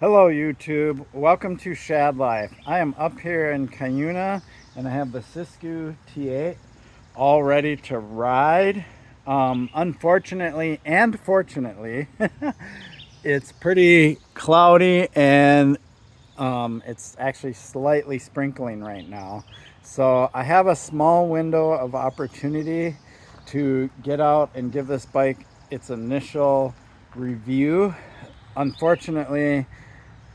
Hello YouTube, welcome to Shad Life. I am up here in Cuyuna and I have the Siskiu T8 all ready to ride. Unfortunately and fortunately, it's pretty cloudy and it's actually slightly sprinkling right now. So I have a small window of opportunity to get out and give this bike its initial review. Unfortunately,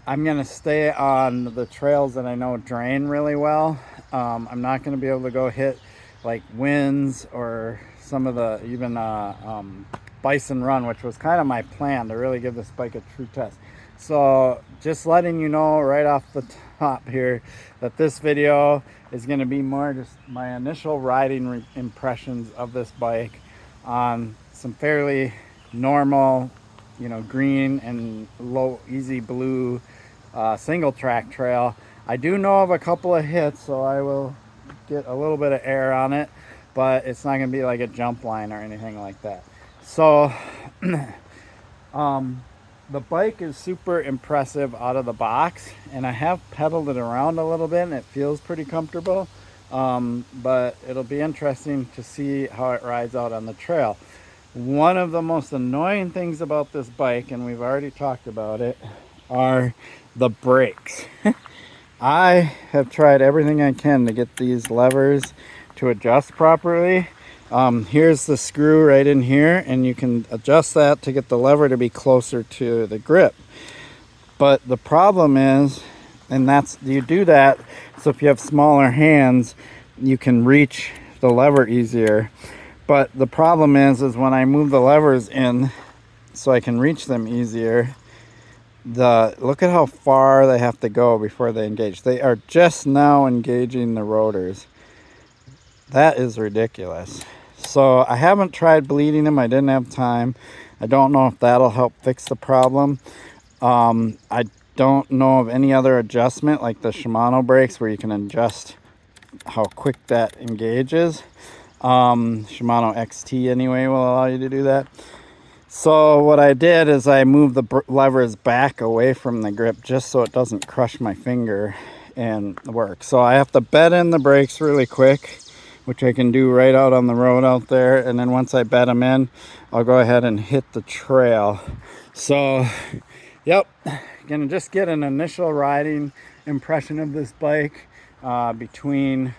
I'm gonna stay on the trails that I know drain really well. I'm not gonna be able to go hit like winds or some of the even Bison Run, which was kind of my plan to really give this bike a true test. So just letting you know right off the top here that this video is going to be more just my initial riding impressions of this bike on some fairly normal, green and low easy blue single track trail. I do know of a couple of hits, so I will get a little bit of air on it, but it's not going to be like a jump line or anything like that. So the bike is super impressive out of the box, and I have pedaled it around a little bit and it feels pretty comfortable, but it'll be interesting to see how it rides out on the trail. One of the most annoying things about this bike, and we've already talked about it, are the brakes. I have tried everything I can to get these levers to adjust properly. Here's the screw right in here, and you can adjust that to get the lever to be closer to the grip. But the problem is, and that's, you do that so if you have smaller hands you can reach the lever easier. But the problem is when I move the levers in so I can reach them easier, look at how far they have to go before they engage. They are just now engaging the rotors. That is ridiculous. So I haven't tried bleeding them. I didn't have time. I don't know if that'll help fix the problem. I don't know of any other adjustment like the Shimano brakes where you can adjust how quick that engages. Shimano XT anyway will allow you to do that. So what I did is I moved the levers back away from the grip just so it doesn't crush my finger and work. So I have to bed in the brakes really quick, which I can do right out on the road out there. And then once I bed them in, I'll go ahead and hit the trail. So, yep, gonna just get an initial riding impression of this bike between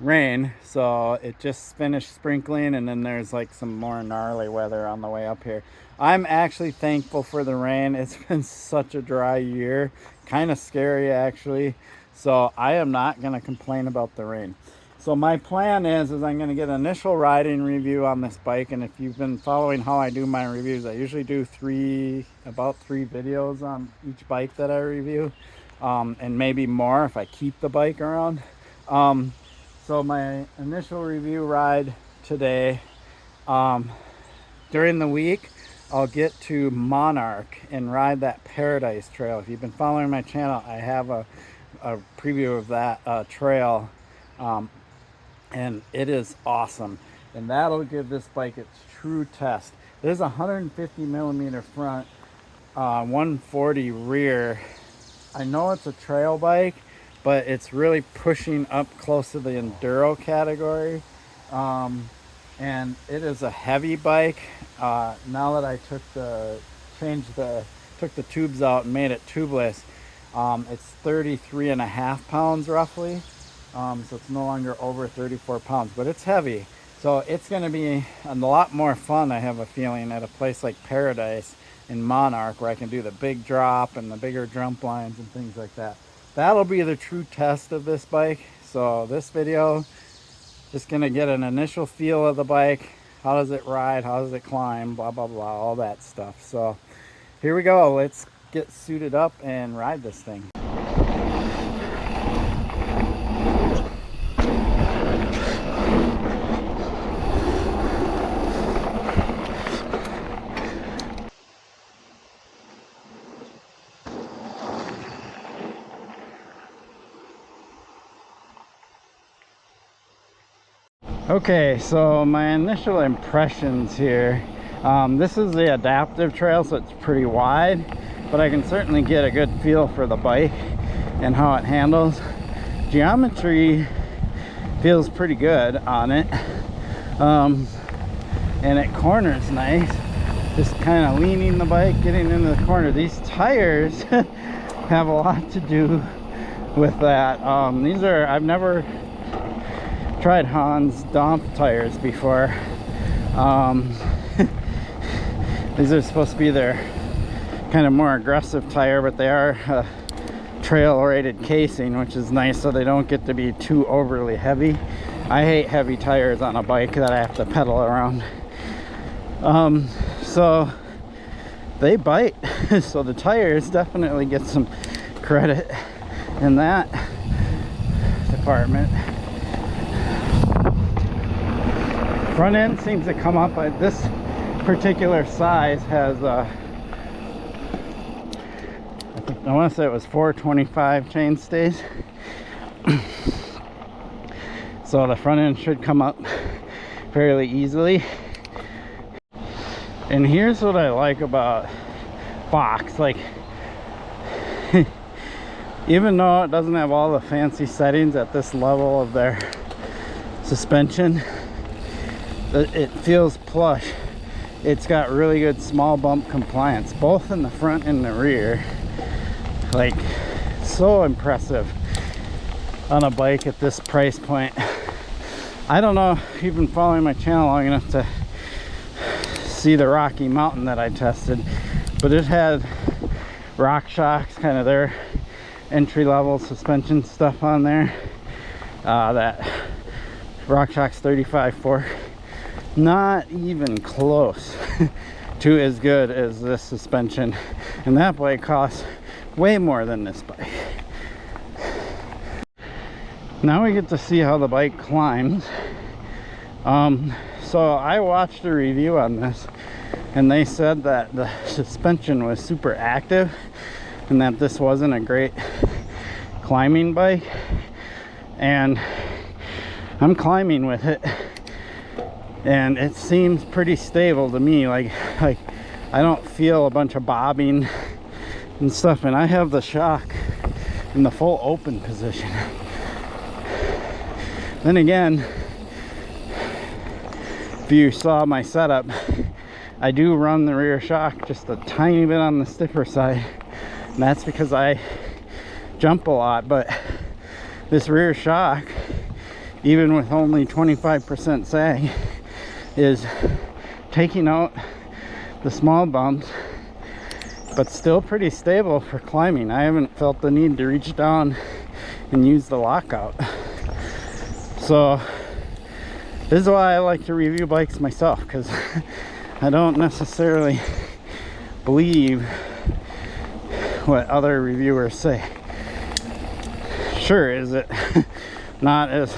rain. So it just finished sprinkling, and then there's like some more gnarly weather on the way up here. I'm actually thankful for the rain. It's been such a dry year, kind of scary actually. So I am not going to complain about the rain. So my plan is I'm going to get an initial riding review on this bike, and if you've been following how I do my reviews, I usually do about three videos on each bike that I review, and maybe more if I keep the bike around. So my initial review ride today, during the week, I'll get to Monarch and ride that Paradise Trail. If you've been following my channel, I have a preview of that trail, and it is awesome. And that'll give this bike its true test. There's a 150 millimeter front, 140 rear. I know it's a trail bike, but it's really pushing up close to the enduro category, and it is a heavy bike. Now that I took the tubes out and made it tubeless, it's 33.5 pounds roughly, so it's no longer over 34 pounds, but it's heavy, so it's going to be a lot more fun, I have a feeling, at a place like Paradise in Monarch, where I can do the big drop and the bigger jump lines and things like that. That'll be the true test of this bike. So this video, just gonna get an initial feel of the bike. How does it ride? How does it climb? Blah, blah, blah, all that stuff. So here we go. Let's get suited up and ride this thing. Okay, so my initial impressions here, this is the adaptive trail, so it's pretty wide. but I can certainly get a good feel for the bike and how it handles. Geometry feels pretty good on it, and it corners nice. Just kind of leaning the bike, getting into the corner. These tires have a lot to do with that. These are, I've never tried Hans Domp tires before. These are supposed to be their kind of more aggressive tire, but they are trail rated casing, which is nice, so they don't get to be too overly heavy. I hate heavy tires on a bike that I have to pedal around. So they bite. So the tires definitely get some credit in that department. Front end seems to come up at this particular size has I want to say it was 425 chainstays. So the front end should come up fairly easily. And here's what I like about Fox, like even though it doesn't have all the fancy settings at this level of their suspension, it feels plush. It's got really good small bump compliance, both in the front and the rear. Like, so impressive on a bike at this price point. I don't know if you've been following my channel long enough to see the Rocky Mountain that I tested, but it had RockShox, kind of their entry-level suspension stuff on there. That RockShox 35 fork, not even close to as good as this suspension, and that bike costs way more than this bike. Now we get to see how the bike climbs. So I watched a review on this, and they said that the suspension was super active and that this wasn't a great climbing bike, and I'm climbing with it and it seems pretty stable to me. Like I don't feel a bunch of bobbing and stuff, and I have the shock in the full open position. Then again, if you saw my setup, I do run the rear shock just a tiny bit on the stiffer side, and that's because I jump a lot. But this rear shock, even with only 25% sag, is taking out the small bumps, but still pretty stable for climbing. I haven't felt the need to reach down and use the lockout. So this is why I like to review bikes myself, because I don't necessarily believe what other reviewers say. Sure, is it not as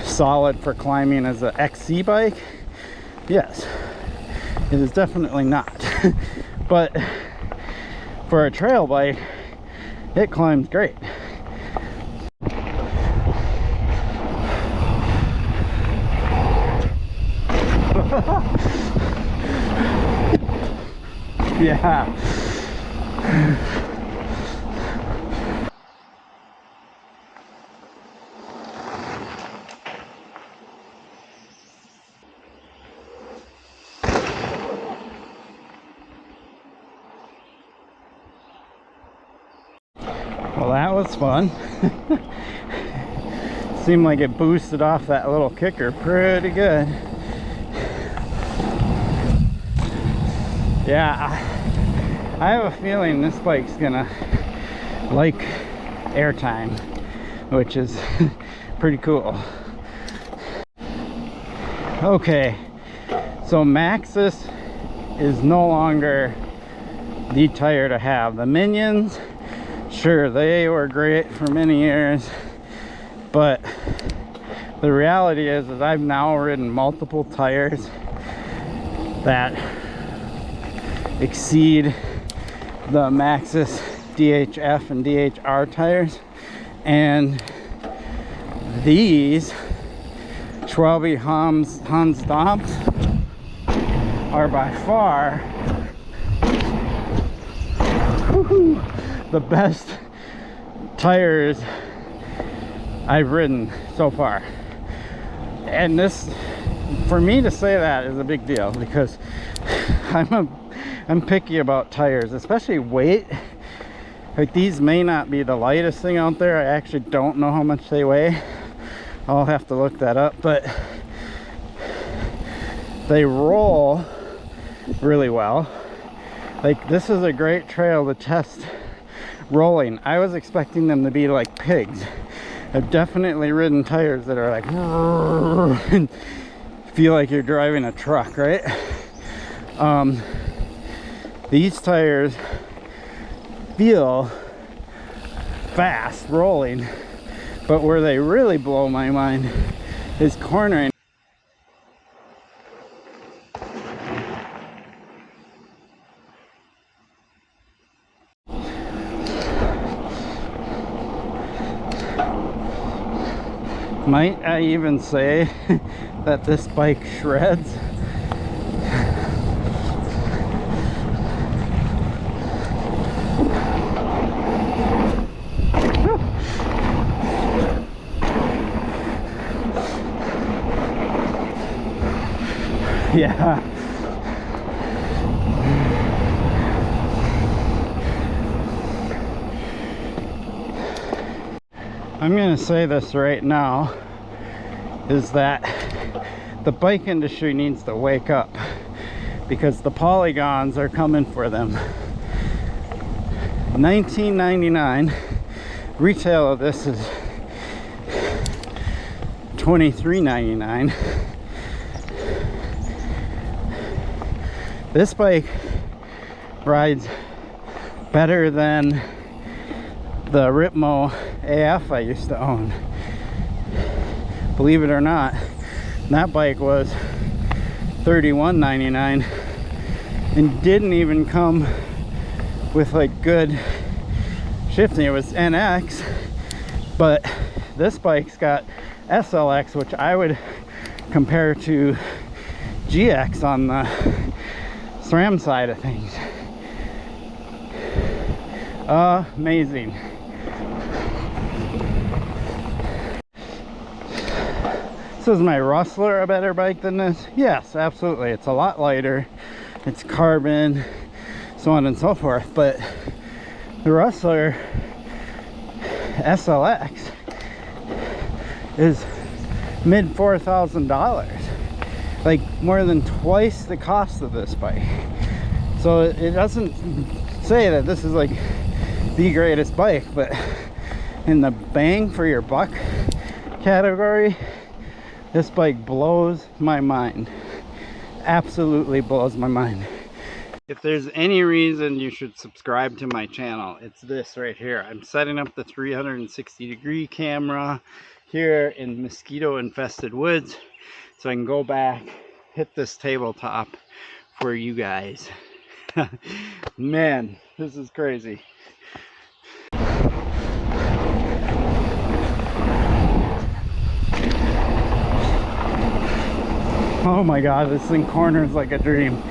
solid for climbing as an XC bike? Yes, it is definitely not. But for a trail bike, it climbs great. Yeah. Well, that was fun. Seemed like it boosted off that little kicker pretty good. Yeah, I have a feeling this bike's gonna like airtime, which is pretty cool. Okay, so Maxxis is no longer the tire to have. The Minions, sure, they were great for many years, but the reality is I've now ridden multiple tires that exceed the Maxxis DHF and DHR tires, and these Schwalbe Hans Domps are by far the best tires I've ridden so far. And this, for me to say that, is a big deal because I'm picky about tires, especially weight. Like, these may not be the lightest thing out there. I actually don't know how much they weigh. I'll have to look that up, but they roll really well. Like, this is a great trail to test rolling. I was expecting them to be like pigs. I've definitely ridden tires that are like and feel like you're driving a truck, right? These tires feel fast rolling, but where they really blow my mind is cornering. Might I even say that this bike shreds? Yeah. I'm gonna say this right now, is that the bike industry needs to wake up, because the polygons are coming for them. $19.99. Retail of this is $23.99. This bike rides better than the Ripmo AF I used to own. Believe it or not, that bike was $31.99 and didn't even come with like good shifting. It was NX, but this bike's got SLX, which I would compare to GX on the SRAM side of things. Amazing. Is my Rustler a better bike than this? Yes, absolutely. It's a lot lighter, it's carbon, so on and so forth, but the Rustler SLX is mid $4,000, like more than twice the cost of this bike. So it doesn't say that this is like the greatest bike, but in the bang for your buck category, this bike blows my mind. Absolutely blows my mind. If there's any reason you should subscribe to my channel, it's this right here. I'm setting up the 360-degree camera here in mosquito infested woods so I can go back, hit this tabletop for you guys. Man, this is crazy. Oh my god, this thing corners like a dream.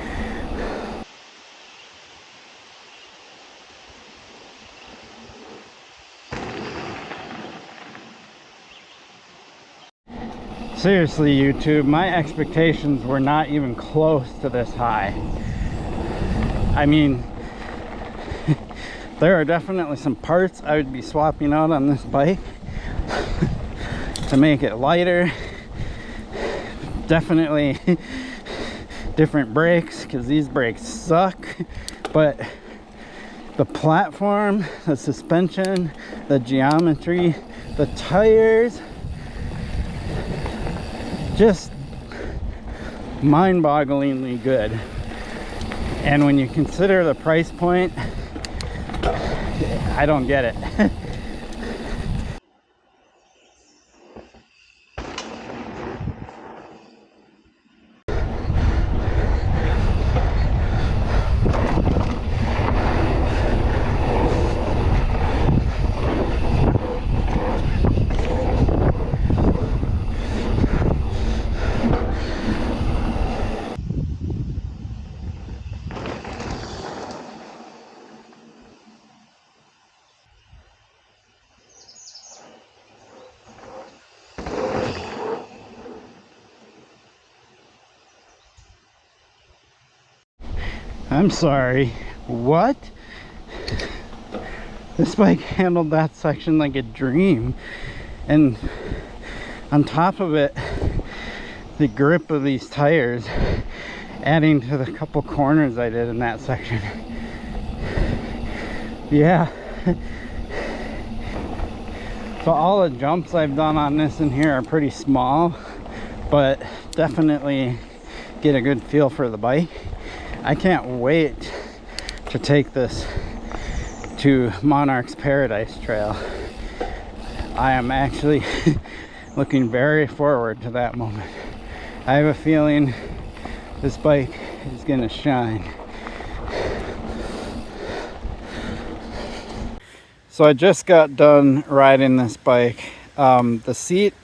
Seriously, YouTube, my expectations were not even close to this high. I mean, there are definitely some parts I would be swapping out on this bike to make it lighter. Definitely different brakes, because these brakes suck, but the platform, the suspension, the geometry, the tires, just mind-bogglingly good. And when you consider the price point, I don't get it. I'm sorry. What? This bike handled that section like a dream. And on top of it, the grip of these tires, adding to the couple corners I did in that section. Yeah. So all the jumps I've done on this in here are pretty small, but definitely get a good feel for the bike. I can't wait to take this to Monarch's Paradise Trail. I am actually looking very forward to that moment. I have a feeling this bike is gonna shine. So I just got done riding this bike. The seat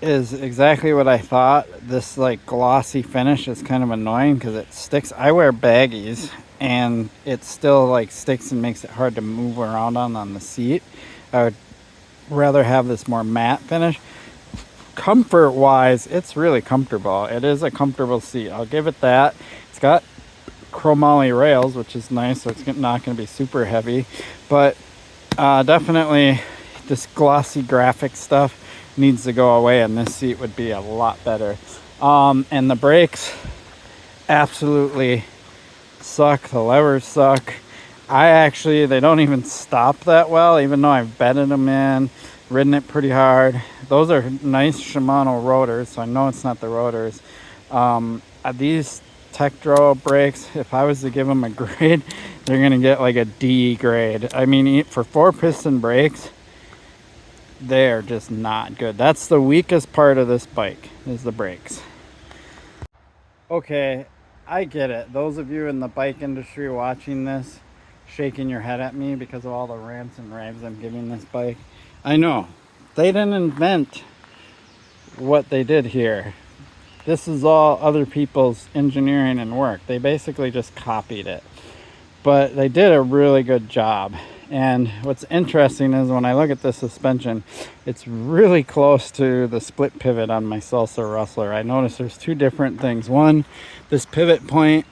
is exactly what I thought. This like glossy finish is kind of annoying because it sticks. I wear baggies and it still like sticks and makes it hard to move around on the seat. I would rather have this more matte finish. Comfort wise, it's really comfortable. It is a comfortable seat, I'll give it that. It's got chromoly rails, which is nice, so it's not going to be super heavy, but definitely this glossy graphic stuff needs to go away, and this seat would be a lot better. And the brakes absolutely suck. The levers suck. They don't even stop that well, even though I've bedded them in, ridden it pretty hard. Those are nice Shimano rotors, so I know it's not the rotors. These Tektro brakes, if I was to give them a grade, they're gonna get like a D grade. I mean, for 4-piston brakes, they're just not good. That's the weakest part of this bike, is the brakes. Okay, I get it. Those of you in the bike industry watching this, shaking your head at me because of all the rants and raves I'm giving this bike. I know, they didn't invent what they did here. This is all other people's engineering and work. They basically just copied it. But they did a really good job. And what's interesting is when I look at the suspension, it's really close to the split pivot on my Salsa Rustler. I noticed there's two different things. One, this pivot point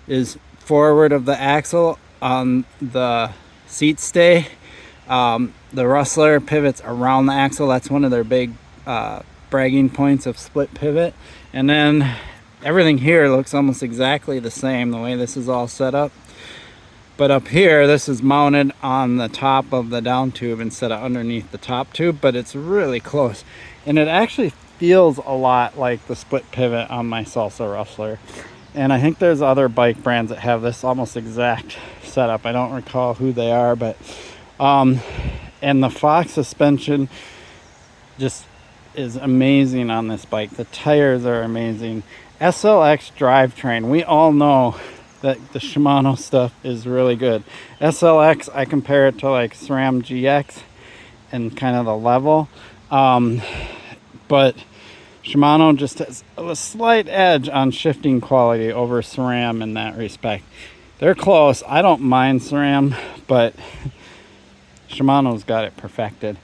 is forward of the axle on the seat stay. The Rustler pivots around the axle. That's one of their big bragging points of split pivot. And then everything here looks almost exactly the same, the way this is all set up. But up here, this is mounted on the top of the down tube instead of underneath the top tube, but it's really close. And it actually feels a lot like the split pivot on my Salsa Rustler. And I think there's other bike brands that have this almost exact setup. I don't recall who they are, but and the Fox suspension just is amazing on this bike. The tires are amazing. SLX drivetrain, we all know that the Shimano stuff is really good. SLX, I compare it to like SRAM GX and kind of the level. But Shimano just has a slight edge on shifting quality over SRAM in that respect. They're close. I don't mind SRAM, but Shimano's got it perfected.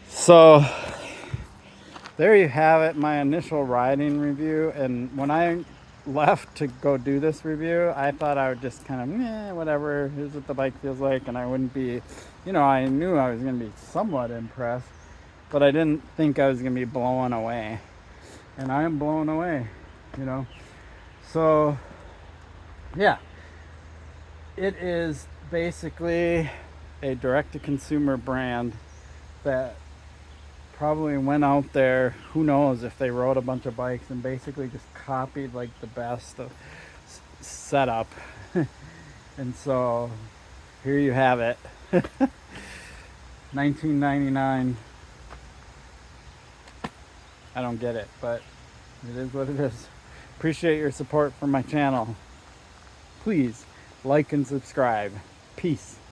So there you have it, my initial riding review. And when I left to go do this review, I thought I would just kind of, whatever, here's what the bike feels like, and I wouldn't be, I knew I was going to be somewhat impressed, but I didn't think I was going to be blown away. And I am blown away, So, yeah. It is basically a direct-to-consumer brand that probably went out there, who knows if they rode a bunch of bikes and basically just copied like the best of setup. And so here you have it. 1999. I don't get it, but it is what it is. Appreciate your support for my channel. Please like and subscribe. Peace.